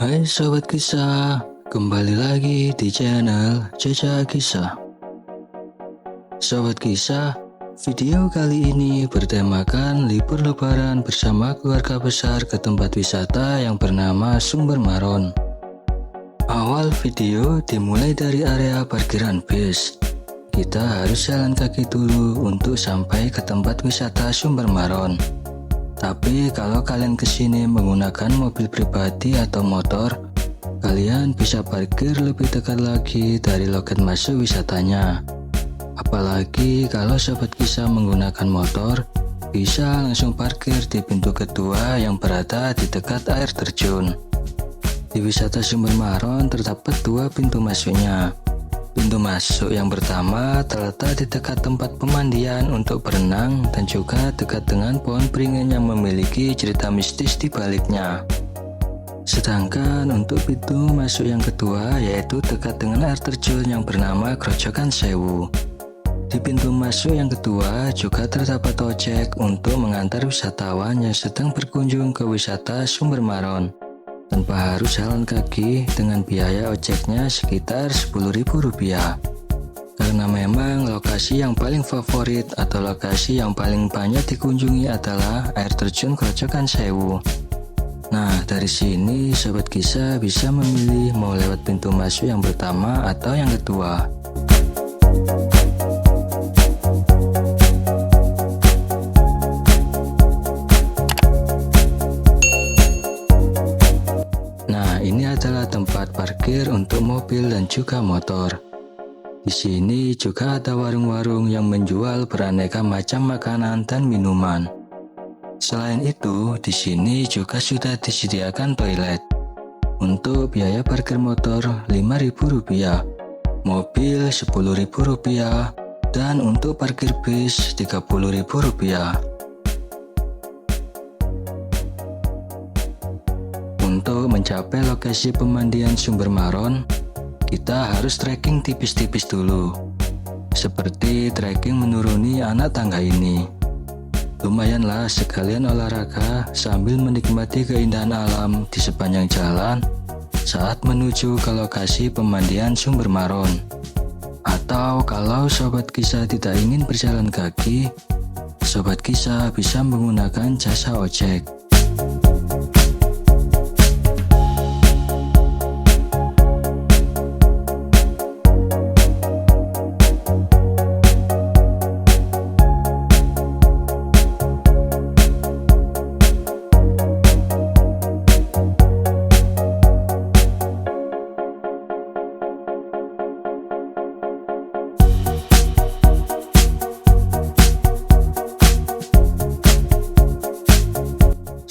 Hai Sobat Kisah, kembali lagi di channel Caca Kisah. Sobat Kisah, video kali ini bertemakan libur lebaran bersama keluarga besar ke tempat wisata yang bernama Sumber Maron. Awal video dimulai dari area parkiran bis. Kita harus jalan kaki dulu untuk sampai ke tempat wisata Sumber Maron. Tapi kalau kalian kesini menggunakan mobil pribadi atau motor, kalian bisa parkir lebih dekat lagi dari loket masuk wisatanya. Apalagi kalau Sobat Kisah menggunakan motor, bisa langsung parkir di pintu kedua yang berada di dekat air terjun. Di wisata Sumber Maron terdapat dua pintu masuknya. Pintu masuk yang pertama terletak di dekat tempat pemandian untuk berenang dan juga dekat dengan pohon beringin yang memiliki cerita mistis di baliknya. Sedangkan untuk pintu masuk yang kedua yaitu dekat dengan air terjun yang bernama Grojogan Sewu. Di pintu masuk yang kedua juga terdapat ojek untuk mengantar wisatawan yang sedang berkunjung ke wisata Sumber Maron. Tanpa harus jalan kaki dengan biaya ojeknya sekitar Rp10.000. Karena memang lokasi yang paling favorit atau lokasi yang paling banyak dikunjungi adalah air terjun Grojogan Sewu. Nah, dari sini Sobat Kisah bisa memilih mau lewat pintu masuk yang pertama atau yang kedua. Ini adalah tempat parkir untuk mobil dan juga motor. Di sini juga ada warung-warung yang menjual beraneka macam makanan dan minuman. Selain itu, di sini juga sudah disediakan toilet. Untuk biaya parkir motor Rp5.000, mobil Rp10.000, dan untuk parkir bis Rp30.000. Untuk mencapai lokasi pemandian Sumber Maron, kita harus trekking tipis-tipis dulu. Seperti trekking menuruni anak tangga ini. Lumayanlah sekalian olahraga sambil menikmati keindahan alam di sepanjang jalan saat menuju ke lokasi pemandian Sumber Maron. Atau kalau Sobat Kisah tidak ingin berjalan kaki, Sobat Kisah bisa menggunakan jasa ojek.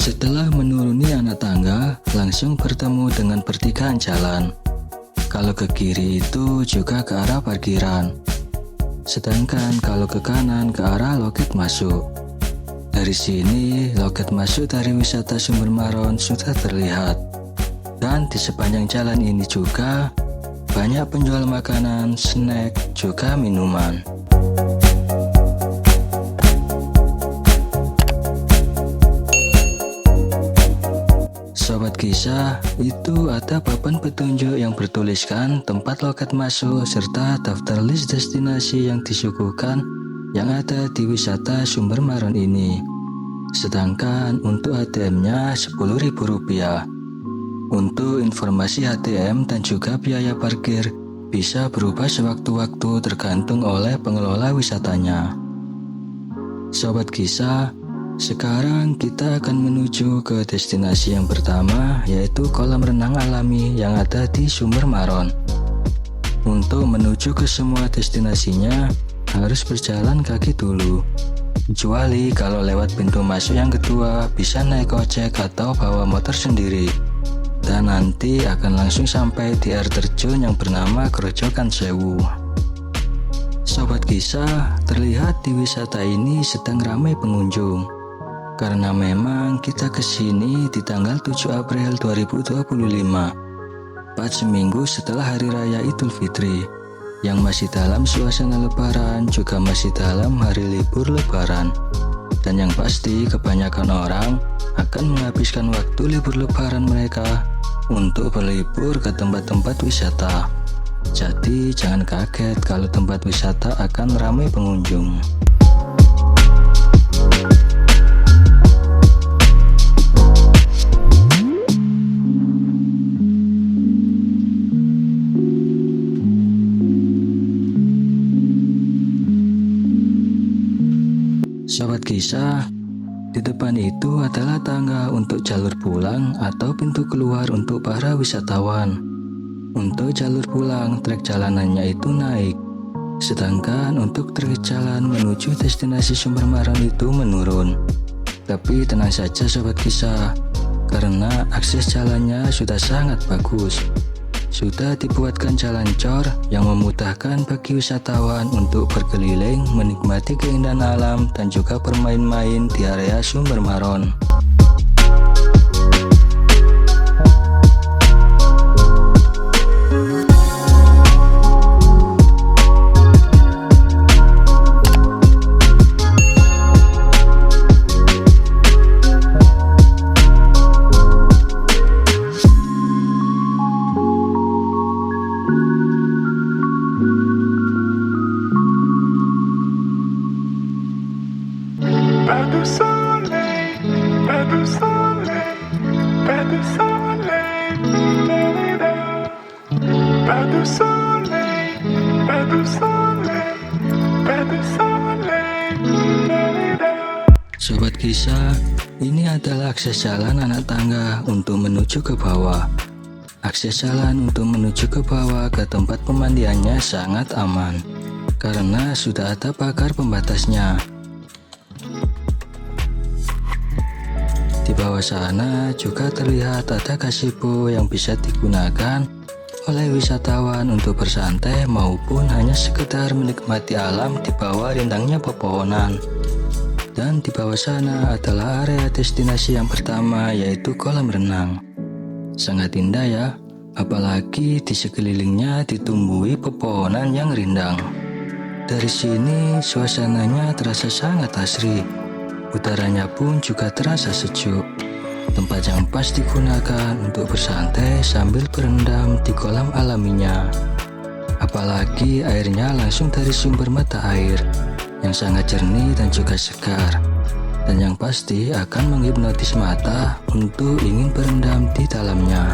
Setelah menuruni anak tangga, langsung bertemu dengan pertigaan jalan. Kalau ke kiri itu juga ke arah parkiran. Sedangkan kalau ke kanan ke arah loket masuk. Dari sini, loket masuk dari wisata Sumber Maron sudah terlihat. Dan di sepanjang jalan ini juga banyak penjual makanan, snack, juga minuman. Sobat Kisah, itu ada papan petunjuk yang bertuliskan tempat loket masuk serta daftar list destinasi yang disuguhkan yang ada di wisata Sumber Maron ini. Sedangkan untuk ATM-nya Rp10.000. Untuk informasi ATM dan juga biaya parkir bisa berubah sewaktu-waktu tergantung oleh pengelola wisatanya. Sobat Kisah, sekarang kita akan menuju ke destinasi yang pertama, yaitu kolam renang alami yang ada di Sumber Maron. Untuk menuju ke semua destinasinya, harus berjalan kaki dulu. Kecuali kalau lewat pintu masuk yang kedua, bisa naik ojek atau bawa motor sendiri. Dan nanti akan langsung sampai di air terjun yang bernama Grojogan Sewu. Sobat Kisah, terlihat di wisata ini sedang ramai pengunjung. Karena memang kita kesini di tanggal 7 April 2025, tepat seminggu setelah Hari Raya Idul Fitri, yang masih dalam suasana lebaran juga masih dalam hari libur lebaran. Dan yang pasti kebanyakan orang akan menghabiskan waktu libur lebaran mereka untuk berlibur ke tempat-tempat wisata. Jadi jangan kaget kalau tempat wisata akan ramai pengunjung. Sobat Kisah, di depan itu adalah tangga untuk jalur pulang atau pintu keluar untuk para wisatawan. Untuk jalur pulang, trek jalanannya itu naik. Sedangkan untuk trek jalan menuju destinasi Sumber Maron itu menurun. Tapi tenang saja Sobat Kisah, karena akses jalannya sudah sangat bagus. Sudah dibuatkan jalan cor yang memudahkan bagi wisatawan untuk berkeliling, menikmati keindahan alam dan juga bermain-main di area Sumber Maron. Pas de soleil, pas de soleil, pas de soleil, pas de soleil, pas de soleil, pas de soleil. Sobat Kisah, ini adalah akses jalan anak tangga untuk menuju ke bawah. Akses jalan untuk menuju ke bawah ke tempat pemandiannya sangat aman, karena sudah ada pagar pembatasnya. Di bawah sana juga terlihat ada gazebo yang bisa digunakan oleh wisatawan untuk bersantai maupun hanya sekedar menikmati alam di bawah rindangnya pepohonan. Dan di bawah sana adalah area destinasi yang pertama, yaitu kolam renang. Sangat indah ya, apalagi di sekelilingnya ditumbuhi pepohonan yang rindang. Dari sini suasananya terasa sangat asri. Udaranya pun juga terasa sejuk. Tempat yang pas digunakan untuk bersantai sambil berendam di kolam alaminya. Apalagi airnya langsung dari sumber mata air yang sangat jernih dan juga segar. Dan yang pasti akan menghipnotis mata untuk ingin berendam di dalamnya.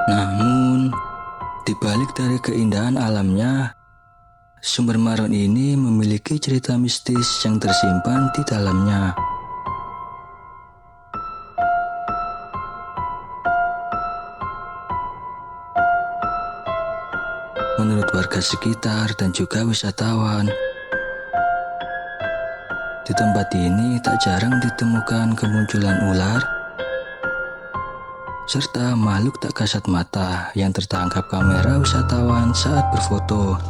Namun, dibalik dari keindahan alamnya, Sumber Maron ini memiliki cerita mistis yang tersimpan di dalamnya. Menurut warga sekitar dan juga wisatawan, di tempat ini tak jarang ditemukan kemunculan ular serta makhluk tak kasat mata yang tertangkap kamera wisatawan saat berfoto.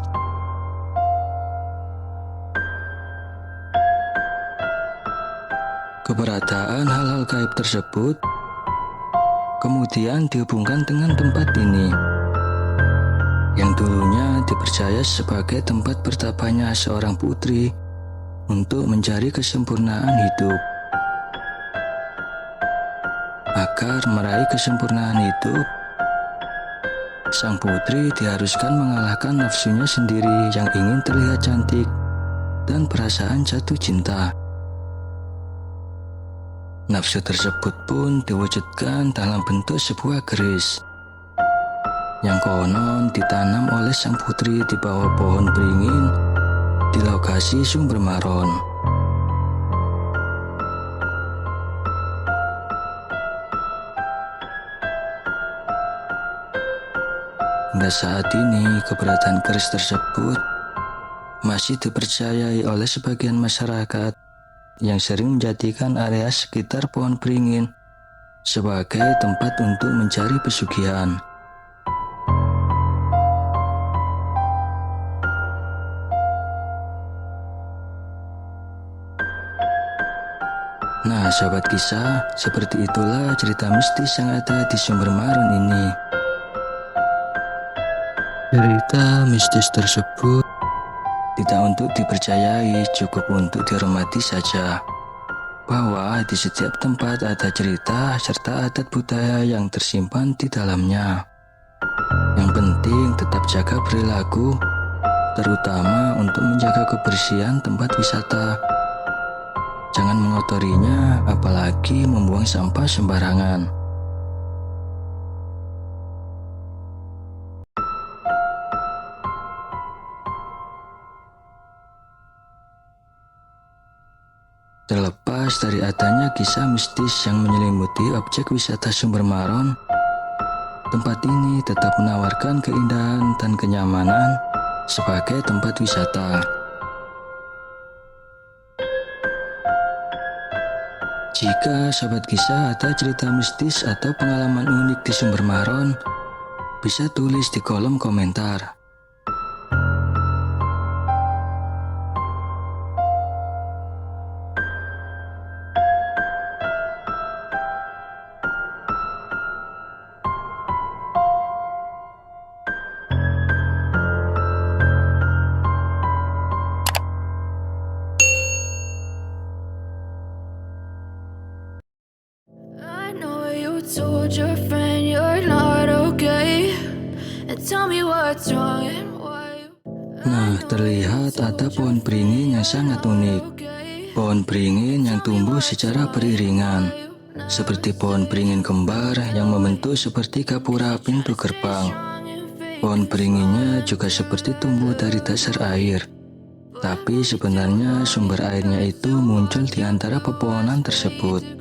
Keberadaan hal-hal gaib tersebut kemudian dihubungkan dengan tempat ini. yang dulunya dipercaya sebagai tempat bertapanya seorang putri untuk mencari kesempurnaan hidup. Agar meraih kesempurnaan hidup, sang putri diharuskan mengalahkan nafsunya sendiri yang ingin terlihat cantik dan perasaan jatuh cinta. Nafsu tersebut pun diwujudkan dalam bentuk sebuah keris yang konon ditanam oleh sang putri di bawah pohon beringin di lokasi Sumber Maron. Hingga saat ini, keberadaan keris tersebut masih dipercayai oleh sebagian masyarakat yang sering menjadikan area sekitar pohon beringin sebagai tempat untuk mencari pesugihan. Nah, sahabat kisah, seperti itulah cerita mistis yang ada di Sumber Maron ini. Cerita mistis tersebut tidak untuk dipercayai, cukup untuk dihormati saja. Bahwa di setiap tempat ada cerita serta adat budaya yang tersimpan di dalamnya. Yang penting tetap jaga perilaku, terutama untuk menjaga kebersihan tempat wisata. Jangan mengotorinya, apalagi membuang sampah sembarangan. Terlepas dari adanya kisah mistis yang menyelimuti objek wisata Sumber Maron, tempat ini tetap menawarkan keindahan dan kenyamanan sebagai tempat wisata. Jika sahabat kisah ada cerita mistis atau pengalaman unik di Sumber Maron, bisa tulis di kolom komentar. I know you told your friend you're not okay, and tell me what's wrong and why you... Nah, terlihat ada pohon beringin yang sangat unik. Pohon beringin yang tumbuh secara beriringan, seperti pohon beringin kembar yang membentuk seperti gapura pintu gerbang. Pohon beringinnya juga seperti tumbuh dari dasar air, tapi sebenarnya sumber airnya itu muncul di antara pepohonan tersebut.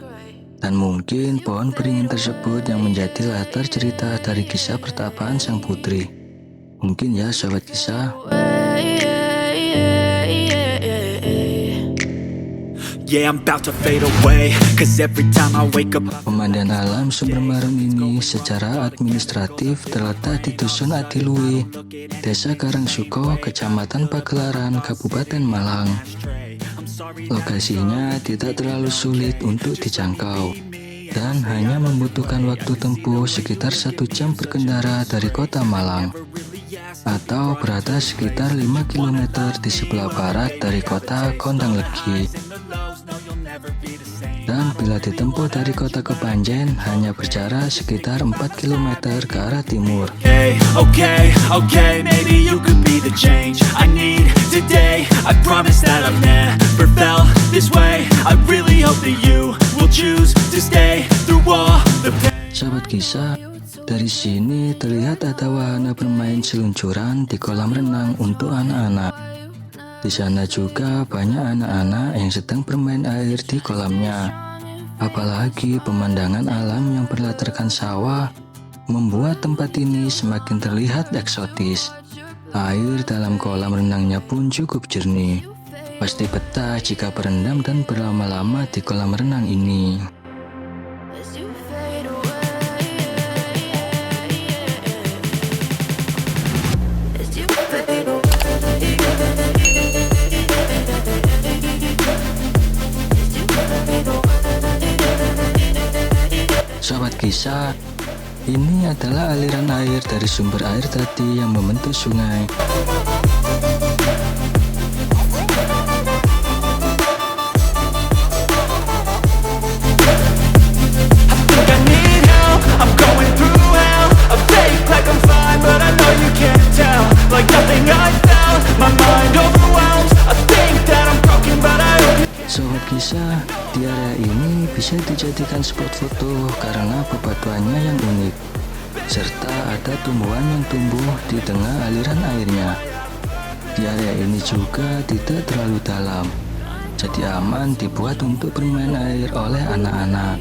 Dan mungkin pohon beringin tersebut yang menjadi latar cerita dari kisah pertapaan sang putri. Mungkin ya sahabat kisah. Yeah, I'm about to fade away, cause every time I wake up Pemandian alam Sumber Maron ini secara administratif terletak di Dusun Adilui, Desa Karangsuko, Kecamatan Pagelaran, Kabupaten Malang. Lokasinya tidak terlalu sulit untuk dijangkau dan hanya membutuhkan waktu tempuh sekitar 1 jam berkendara dari kota Malang, atau berada sekitar 5 km di sebelah barat dari kota Kondang Legi. Dan bila ditempuh dari kota ke Panjen hanya berjarak sekitar 4 km ke arah timur. Okay, maybe you could be the change I need today. I promise that I've never felt this way. I really hope that you will choose to stay through all the pain. Sahabat kisah, dari sini terlihat ada wahana bermain seluncuran di kolam renang untuk anak-anak. Di sana juga banyak anak-anak yang sedang bermain air di kolamnya. Apalagi pemandangan alam yang berlatarkan sawah membuat tempat ini semakin terlihat eksotis. Air dalam kolam renangnya pun cukup jernih. Pasti betah jika berendam dan berlama-lama di kolam renang ini. As you fade away, as you fade away. Sahabat kisah, Ini adalah aliran air dari sumber air tadi yang membentuk sungai. Think I need help, I'm going through hell. I fake like I'm fine, but I know you can't tell. Like nothing I felt, my mind overwhelms. I think that I'm broken, but I hope you. Sobat Kisah, di area ini bisa dijadikan spot foto karena bebatuannya yang unik, serta ada tumbuhan yang tumbuh di tengah aliran airnya. Di area ini juga tidak terlalu dalam, jadi aman dibuat untuk bermain air oleh anak-anak.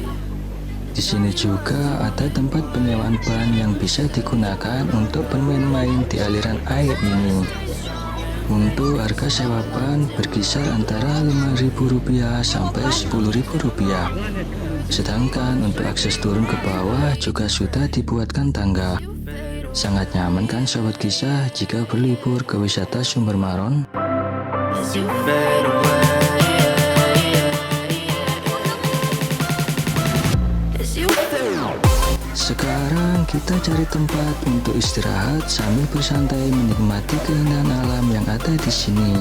Di sini juga ada tempat penyewaan ban yang bisa digunakan untuk bermain-main di aliran air ini. Untuk harga sewa ban berkisar antara Rp5.000 sampai Rp10.000. Sedangkan untuk akses turun ke bawah juga sudah dibuatkan tangga. Sangat nyaman kan Sobat Kisah jika berlibur ke wisata Sumber Maron? As you fade away, as you fade. Sekarang kita cari tempat untuk istirahat sambil bersantai menikmati keindahan alam yang ada di sini.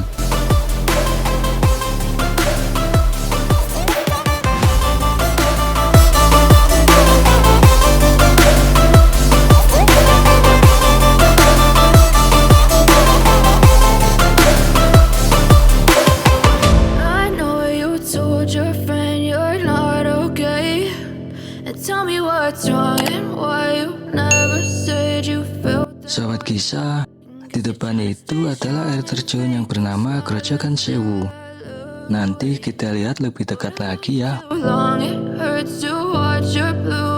I know you told your friend you're not okay, and tell me what's wrong and why you never said you felt Sobat Kisah, di depan itu adalah air terjun yang bernama Grojogan Sewu. Nanti kita lihat lebih dekat lagi ya. so long. It hurts to watch your blue